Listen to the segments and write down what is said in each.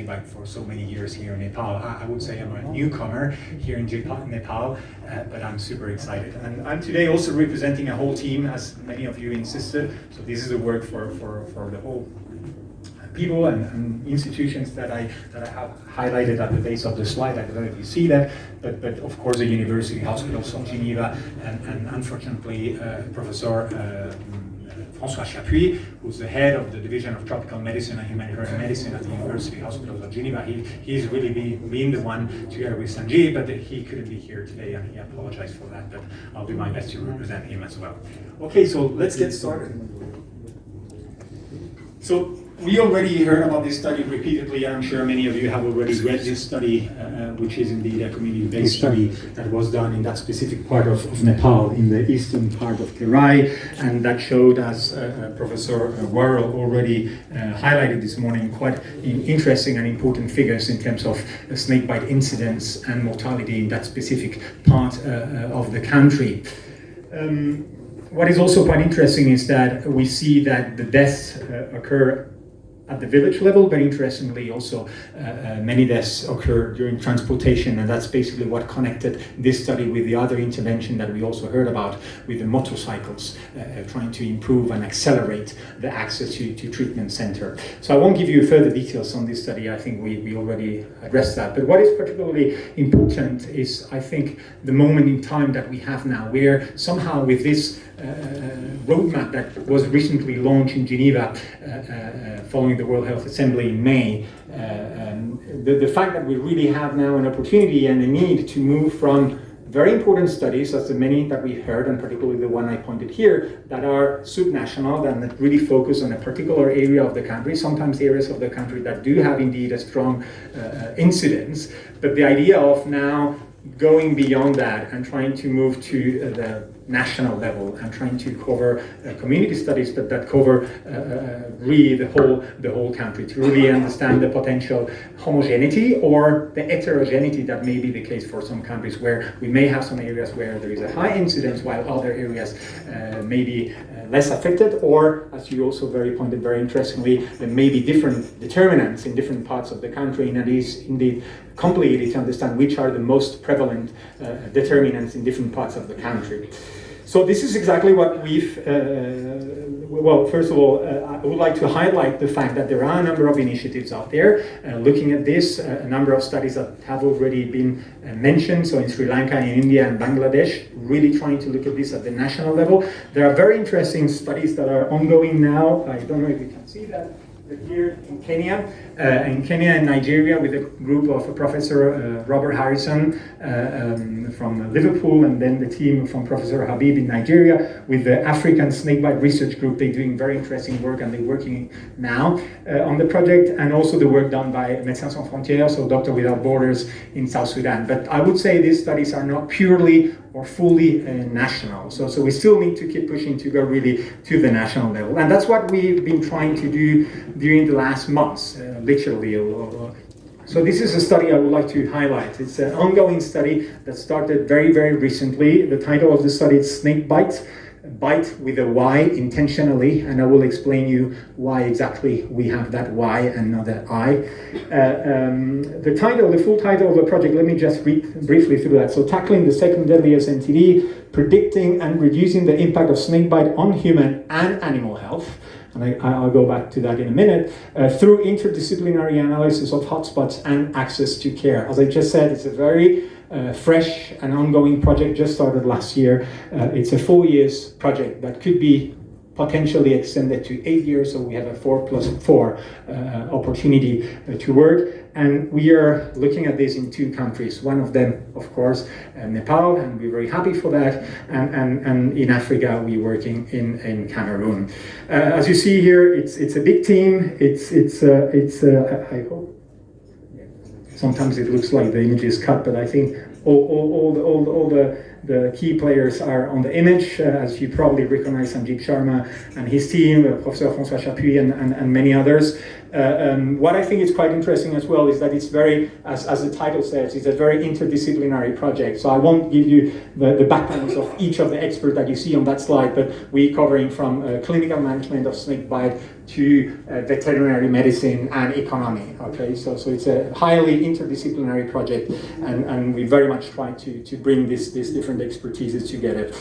snakebite for so many years here in Nepal. I would say I'm a newcomer here in Nepal, but I'm super excited. And I'm today also representing a whole team, as many of you insisted. So this is a work for the whole people and institutions that I have highlighted at the base of the slide. I don't know if you see that, but of course the University Hospitals of Geneva and unfortunately Professor François Chapuis, who's the head of the Division of Tropical Medicine and Humanitarian Medicine at the University Hospitals of Geneva. He's really been the one, together with Sanjib, but he couldn't be here today and he apologized for that, but I'll do my best to represent him as well. Okay, so let's get started. So we already heard about this study repeatedly. I'm sure many of you have already read this study, which is indeed a community-based study that was done in that specific part of Nepal, in the eastern part of Terai, and that showed, as Professor Warrell already highlighted this morning, quite interesting and important figures in terms of snakebite incidence and mortality in that specific part of the country. What is also quite interesting is that we see that the deaths occur at the village level, but interestingly also many deaths occur during transportation, and that's basically what connected this study with the other intervention that we also heard about with the motorcycles, trying to improve and accelerate the access to treatment center. So I won't give you further details on this study, I think we already addressed that, but what is particularly important is, I think, the moment in time that we have now, where somehow with this roadmap that was recently launched in Geneva following the World Health Assembly in May, the fact that we really have now an opportunity and a need to move from very important studies, as the many that we heard, and particularly the one I pointed here, that are subnational and that really focus on a particular area of the country, sometimes areas of the country that do have indeed a strong incidence, but the idea of now going beyond that and trying to move to the national level and trying to cover community studies that cover really the whole country, to really understand the potential homogeneity or the heterogeneity that may be the case for some countries, where we may have some areas where there is a high incidence while other areas may be less affected, or, as you also pointed very interestingly, there may be different determinants in different parts of the country, and it is indeed complicated to understand which are the most prevalent determinants in different parts of the country. So this is exactly what we've, well, first of all, I would like to highlight the fact that there are a number of initiatives out there looking at this, a number of studies that have already been mentioned, so in Sri Lanka, in India and Bangladesh, really trying to look at this at the national level. There are very interesting studies that are ongoing now. I don't know if you can see that. Here in Kenya and Nigeria, with a group of Professor Robert Harrison from Liverpool, and then the team from Professor Habib in Nigeria with the African Snakebite Research Group. They're doing very interesting work, and they're working now on the project, and also the work done by Médecins Sans Frontières, so Doctors Without Borders in South Sudan. But I would say these studies are not purely or fully national. So we still need to keep pushing to go really to the national level. And that's what we've been trying to do during the last months, literally. So this is a study I would like to highlight. It's an ongoing study that started very, very recently. The title of the study is Snakebite, bite with a Y intentionally, and I will explain you why exactly we have that Y and not that I. The full title of the project, let me just read briefly through that. So, tackling the second deadliest NTD, predicting and reducing the impact of snakebite on human and animal health. And I'll go back to that in a minute, through interdisciplinary analysis of hotspots and access to care. As I just said, it's a very fresh and ongoing project, just started last year. It's a 4 years project that could be potentially extended to 8 years, so we have a 4+4 opportunity to work. And we are looking at this in 2 countries. One of them, of course, Nepal, and we're very happy for that. And in Africa, we're working in Cameroon. As you see here, it's a big team. I hope. Sometimes it looks like the image is cut, but I think all the key players are on the image. As you probably recognize, Sanjib Sharma and his team, Professor François Chapuis and many others. What I think is quite interesting as well is that it's very, as the title says, it's a very interdisciplinary project. So I won't give you the backgrounds of each of the experts that you see on that slide, but we're covering from clinical management of snakebite, to veterinary medicine and economy. Okay, so it's a highly interdisciplinary project, and we very much try to bring these different expertises together.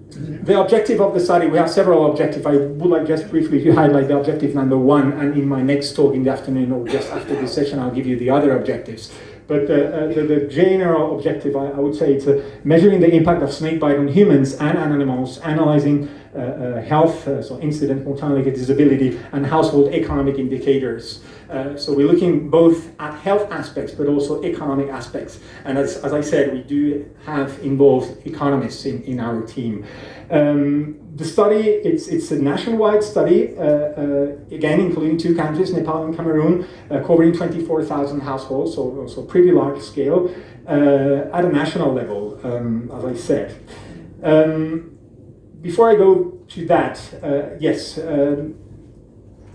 The objective of the study, we have several objectives. I would like just briefly to highlight the objective number one, and in my next talk in the afternoon or just after this session, I'll give you the other objectives. But the general objective, I would say, it's measuring the impact of snakebite on humans and animals, analyzing health, so incident, mortality, disability, and household economic indicators. So we're looking both at health aspects, but also economic aspects. And as I said, we do have involved economists in our team. The study, it's a nationwide study, again, including 2 countries, Nepal and Cameroon, covering 24,000 households, so pretty large scale, at a national level, as I said. Before I go to that, yes,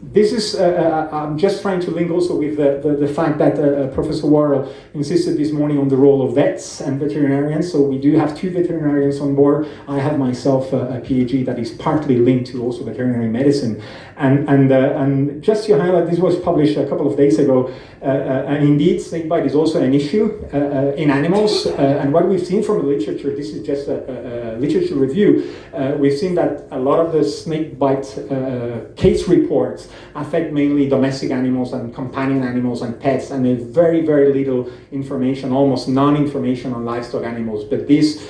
this is, I'm just trying to link also with the fact that Professor Worrell insisted this morning on the role of vets and veterinarians. So we do have 2 veterinarians on board. I have myself a PhD that is partly linked to also veterinary medicine. And just to highlight, this was published a couple of days ago, and indeed snakebite is also an issue in animals. And what we've seen from the literature, this is just a literature review, we've seen that a lot of the snakebite case reports affect mainly domestic animals and companion animals and pets, and there's very, very little information, almost non-information on livestock animals. But this,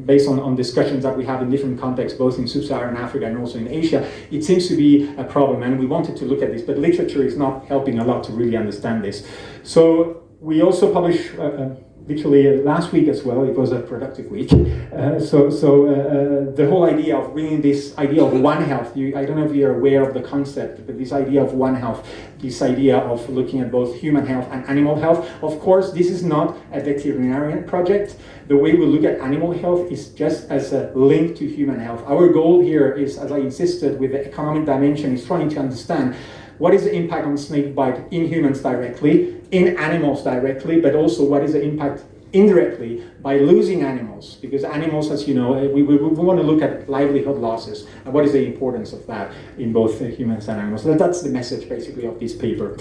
based on discussions that we have in different contexts, both in sub-Saharan Africa and also in Asia, it seems to be a problem, and we wanted to look at this, but literature is not helping a lot to really understand this. So we also published literally last week as well. It was a productive week. The whole idea of bringing this idea of One Health, I don't know if you're aware of the concept, but this idea of One Health, this idea of looking at both human health and animal health. Of course, this is not a veterinarian project. The way we look at animal health is just as a link to human health. Our goal here is, as I insisted, with the economic dimension, is trying to understand what is the impact on snakebite in humans directly, in animals directly, but also what is the impact indirectly by losing animals, because animals, as you know, we want to look at livelihood losses and what is the importance of that in both humans and animals. So that's the message basically of this paper.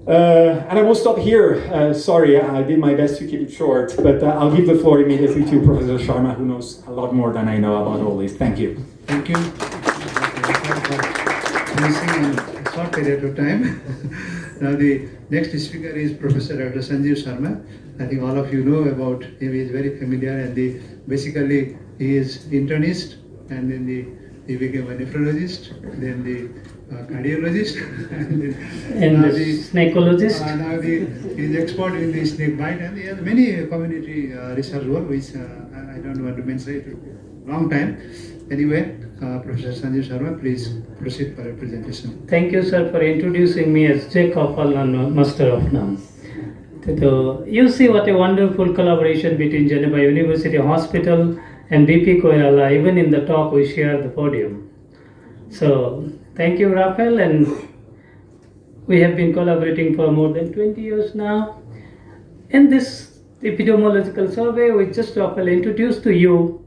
And I will stop here. Sorry, I did my best to keep it short, but I'll give the floor immediately to Professor Sharma, who knows a lot more than I know about all this. Thank you. Thank you. A short period of time. Now the next speaker is Professor Dr. Sanjib Sharma. I think all of you know about him. He is very familiar, and basically he is internist, and then he became a nephrologist, then the cardiologist, and the snakeologist. Now he is expert in the snake bite, and he has many community research work, which I don't want to mention it a long time. Anyway, Professor Sanjib Sharma, please proceed for a presentation. Thank you, sir, for introducing me as Jack of all and Master of none. So, you see what a wonderful collaboration between Geneva University Hospital and BP Koirala. Even in the talk, we share the podium. So, thank you, Rafael, and we have been collaborating for more than 20 years now. In this epidemiological survey, which just Rafael introduced to you,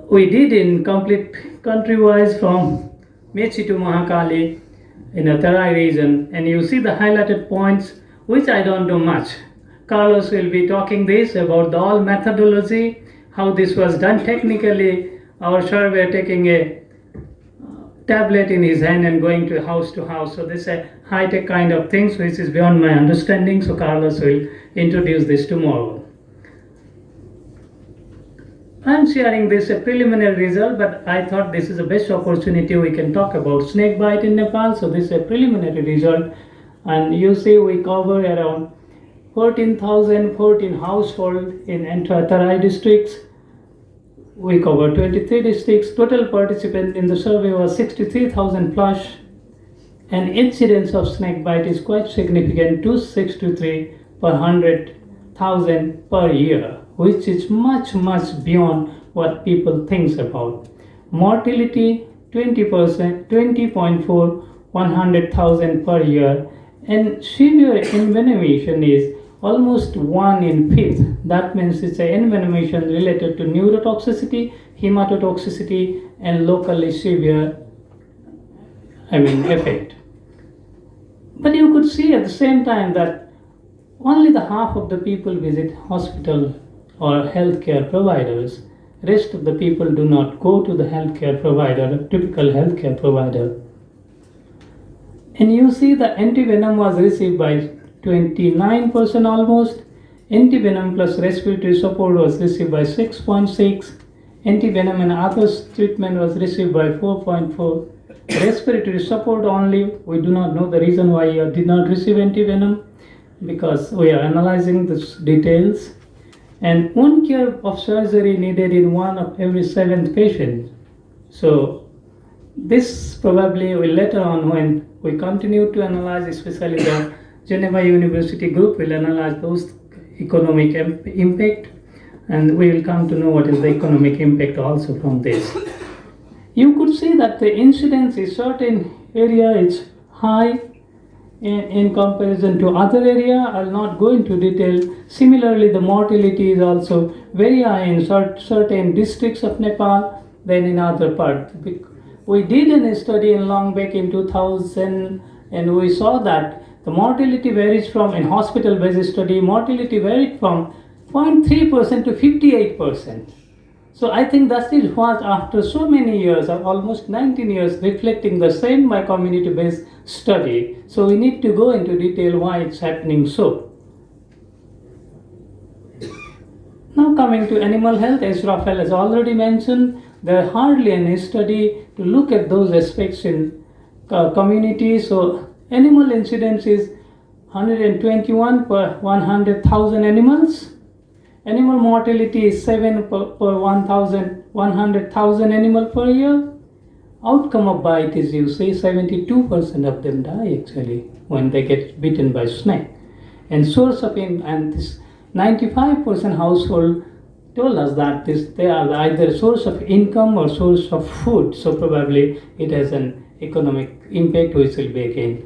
we did in complete country-wise from Mechi to Mahakali in a Tarai region, and you see the highlighted points, which I don't do much. Carlos will be talking this about the all methodology, how this was done technically. Our surveyor taking a tablet in his hand and going to house. So this is a high-tech kind of things which is beyond my understanding. So Carlos will introduce this tomorrow. I'm sharing this a preliminary result, but I thought this is the best opportunity we can talk about snakebite in Nepal. So this is a preliminary result, and you see we cover around 14,014 households in entire Tarai districts. We cover 23 districts. Total participants in the survey was 63,000 plus, and incidence of snakebite is quite significant, 263 per 100,000 per year, which is much beyond what people think about. Mortality 20%, 20.4 100,000 per year, and severe envenomation is almost 1 in 5. That means it's an envenomation related to neurotoxicity, hematotoxicity, and locally severe effect. But you could see at the same time that only the half of the people visit hospital or healthcare providers. Rest of the people do not go to the healthcare provider, typical healthcare provider. And you see the antivenom was received by 29% almost. Antivenom plus respiratory support was received by 6.6. Antivenom and others treatment was received by 4.4. Respiratory support only, we do not know the reason why you did not receive antivenom, because we are analyzing the details. And wound care of surgery needed in 1 of every 7th patient. So this probably will later on, when we continue to analyze, especially the Geneva University group will analyze those economic impact, and we will come to know what is the economic impact also from this. You could see that the incidence in certain area is high in comparison to other area. I'll not go into detail. Similarly, the mortality is also very high in certain districts of Nepal than in other parts. We did a study in Longbek in 2000, and we saw that the mortality varies from, in hospital-based study, mortality varied from 0.3% to 58%. So I think that is what, after so many years, almost 19 years, reflecting the same by community-based study. So we need to go into detail why it's happening so. Now coming to animal health, as Rafael has already mentioned, there are hardly any study to look at those aspects in community. So animal incidence is 121 per 100,000 animals. Animal mortality is 7 per 100,000 animal per year. Outcome of bite is, you see, 72% of them die actually when they get bitten by snake. And source of and this 95% household told us that they are either source of income or source of food. So probably it has an economic impact, which will be again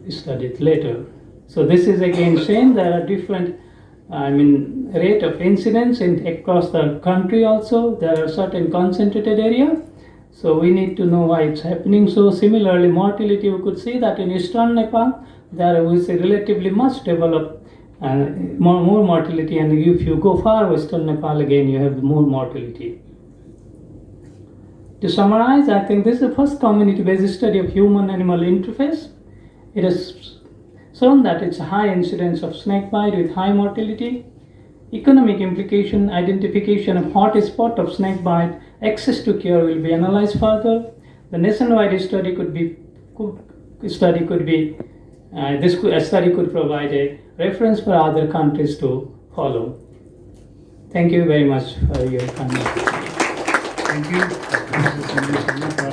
studied later. So this is again saying there are different rate of incidence across the country also. There are certain concentrated area. So we need to know why it's happening. So similarly, mortality, we could see that in eastern Nepal, there is a relatively much developed more mortality. And if you go far western Nepal, again, you have more mortality. To summarize, I think this is the first community-based study of human-animal interface. It has shown that it's a high incidence of snakebite with high mortality. Economic implication, identification of hotspot of snakebite, access to care will be analyzed further. The nationwide study could provide a reference for other countries to follow. Thank you very much for your time. Thank you, Mr. Sanjib Sharma,